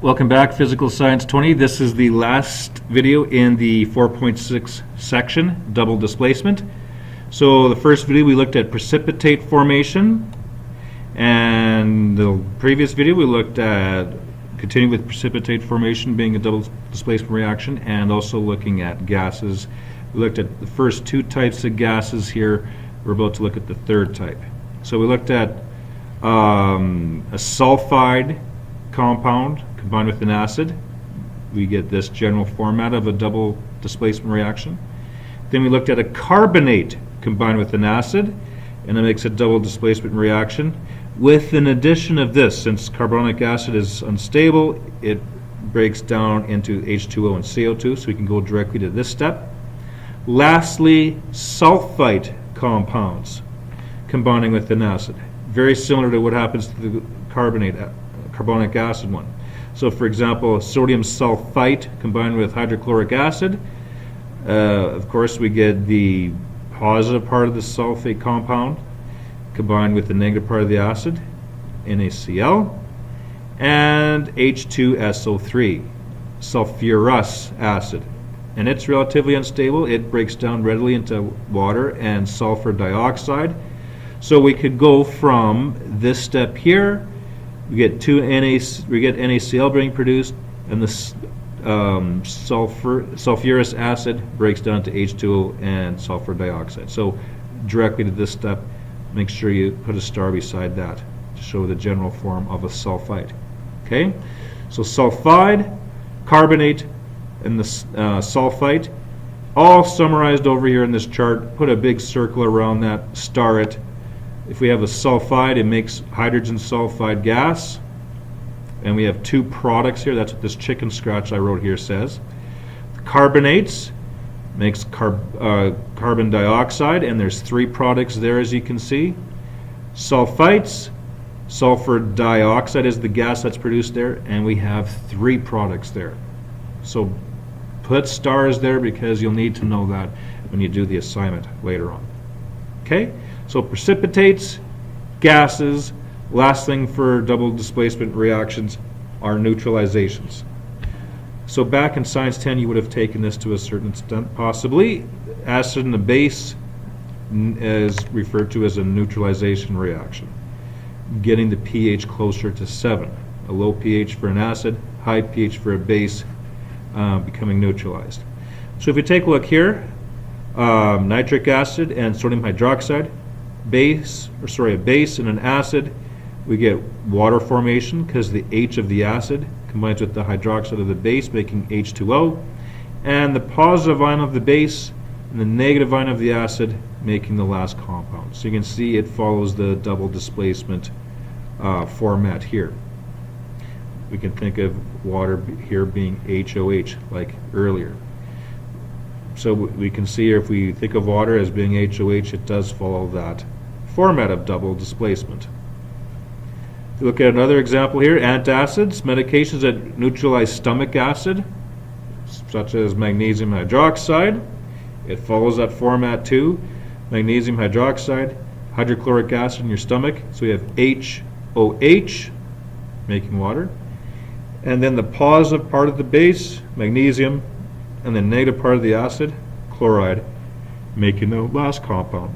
Welcome back, Physical Science 20. This is the last video in the 4.6 section, double displacement. So the first video we looked at precipitate formation, and the previous video we looked at continuing with precipitate formation being a double displacement reaction, and also looking at gases. We looked at the first two types of gases here. We're about to look at the third type. So we looked at a sulfide compound combined with an acid. We get this general format of a double displacement reaction. Then we looked at a carbonate combined with an acid, and it makes a double displacement reaction with an addition of this. Since carbonic acid is unstable, it breaks down into H2O and CO2, so we can go directly to this step. Lastly, sulfite compounds combining with an acid. Very similar to what happens to the carbonic acid one. So for example, sodium sulfite combined with hydrochloric acid, of course we get the positive part of the sulfate compound combined with the negative part of the acid, NaCl, and H2SO3, sulfurous acid. And it's relatively unstable. It breaks down readily into water and sulfur dioxide. So we could go from this step here. We get NaCl being produced, and the sulfurous acid breaks down to H2O and sulfur dioxide. So directly to this step, make sure you put a star beside that to show the general form of a sulfite. Okay, so sulfide, carbonate, and the sulfite, all summarized over here in this chart. Put a big circle around that, star it. If we have a sulfide, it makes hydrogen sulfide gas, and we have two products here. That's what this chicken scratch I wrote here says. The carbonates makes carbon dioxide, and there's three products there, as you can see. Sulfites, sulfur dioxide is the gas that's produced there, and we have three products there. So put stars there because you'll need to know that when you do the assignment later on. Okay? So precipitates, gases, last thing for double displacement reactions are neutralizations. So back in Science 10 you would have taken this to a certain extent, possibly. Acid and a base is referred to as a neutralization reaction, getting the pH closer to 7. A low pH for an acid, high pH for a base, becoming neutralized. So if you take a look here, nitric acid and sodium hydroxide, a base and an acid, we get water formation because the H of the acid combines with the hydroxide of the base, making H2O, and the positive ion of the base and the negative ion of the acid making the last compound. So you can see it follows the double displacement format here. We can think of water here being HOH like earlier. So we can see here, if we think of water as being HOH, it does follow that format of double displacement. If you look at another example here, antacids, medications that neutralize stomach acid, such as magnesium hydroxide. It follows that format too. Magnesium hydroxide, hydrochloric acid in your stomach. So we have HOH, making water. And then the positive part of the base, magnesium, and the negative part of the acid, chloride, making the last compound.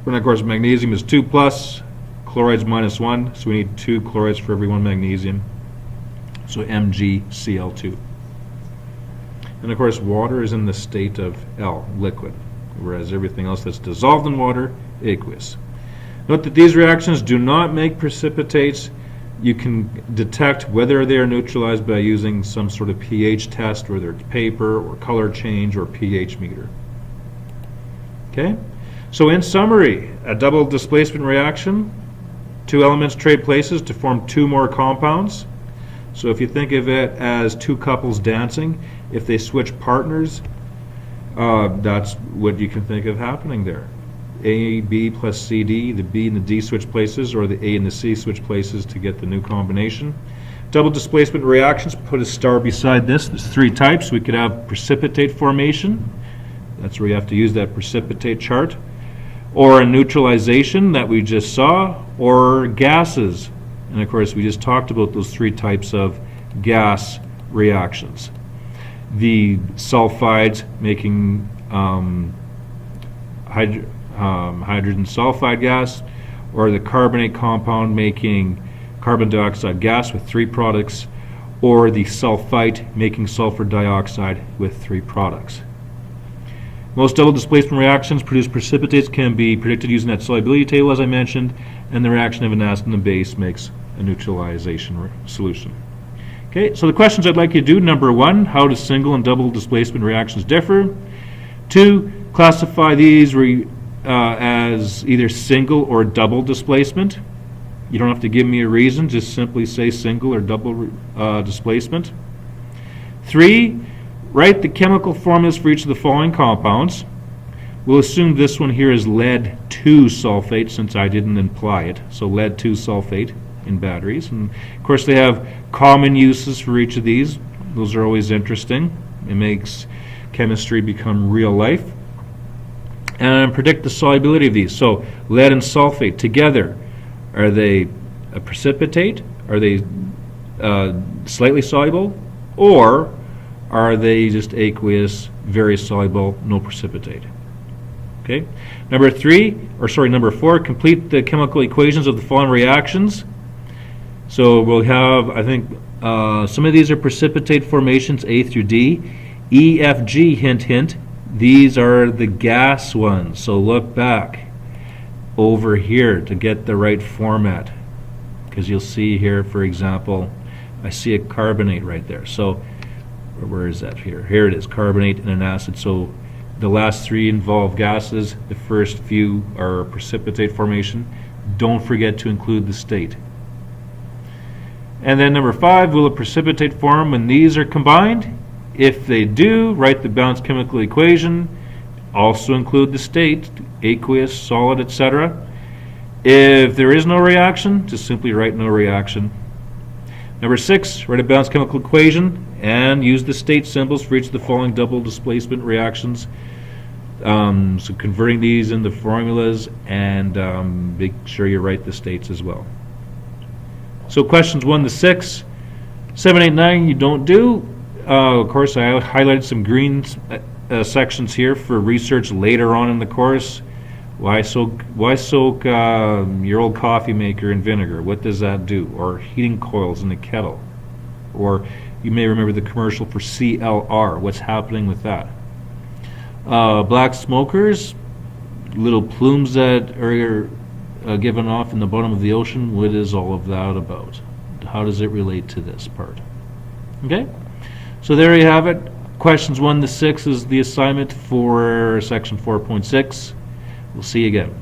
And of course magnesium is 2 plus, chloride's -1, so we need 2 chlorides for every 1 magnesium, so MgCl2. And of course water is in the state of L, liquid, whereas everything else that's dissolved in water, aqueous. Note that these reactions do not make precipitates. You can detect whether they are neutralized by using some sort of pH test, whether it's paper or color change or pH meter. Okay? So in summary, a double displacement reaction, two elements trade places to form two more compounds. So if you think of it as two couples dancing, if they switch partners, that's what you can think of happening there. A, B plus C, D, the B and the D switch places, or the A and the C switch places to get the new combination. Double displacement reactions, put a star beside this. There's three types. We could have precipitate formation. That's where you have to use that precipitate chart. Or a neutralization that we just saw, or gases. And of course we just talked about those three types of gas reactions. The sulfides making hydrogen sulfide gas, or the carbonate compound making carbon dioxide gas with 3 products, or the sulfite making sulfur dioxide with 3 products. Most double displacement reactions produce precipitates can be predicted using that solubility table as I mentioned, and the reaction of an acid and a base makes a neutralization solution. Okay, so the questions I'd like you to do: number 1, how do single and double displacement reactions differ? 2, classify these as either single or double displacement. You don't have to give me a reason, just simply say single or double displacement. 3, write the chemical formulas for each of the following compounds. We'll assume this one here is lead 2 sulfate since I didn't imply it. So lead 2 sulfate in batteries. And of course they have common uses for each of these. Those are always interesting. It makes chemistry become real life. And predict the solubility of these. So lead and sulfate together, are they a precipitate? Are they slightly soluble? Or are they just aqueous, very soluble, no precipitate? Okay. Number 4, complete the chemical equations of the following reactions. So we'll have, I think, some of these are precipitate formations, A through D. E, F, G, hint, hint. These are the gas ones. So look back over here to get the right format. Because you'll see here, for example, I see a carbonate right there. So where is that here? Here it is, carbonate and an acid. So the last 3 involve gases. The first few are precipitate formation. Don't forget to include the state. And then number 5, will a precipitate form when these are combined? If they do, write the balanced chemical equation. Also include the state, aqueous, solid, etc. If there is no reaction, just simply write no reaction. Number 6, write a balanced chemical equation and use the state symbols for each of the following double displacement reactions. So converting these into formulas, and make sure you write the states as well. So questions 1 to 6, 7, 8, 9 you don't do. Of course, I highlighted some green sections here for research later on in the course. Why soak your old coffee maker in vinegar? What does that do? Or heating coils in a kettle? Or you may remember the commercial for CLR. What's happening with that? Black smokers, little plumes that are given off in the bottom of the ocean. What is all of that about? How does it relate to this part? Okay, so there you have it. Questions 1 to 6 is the assignment for section 4.6. We'll see you again.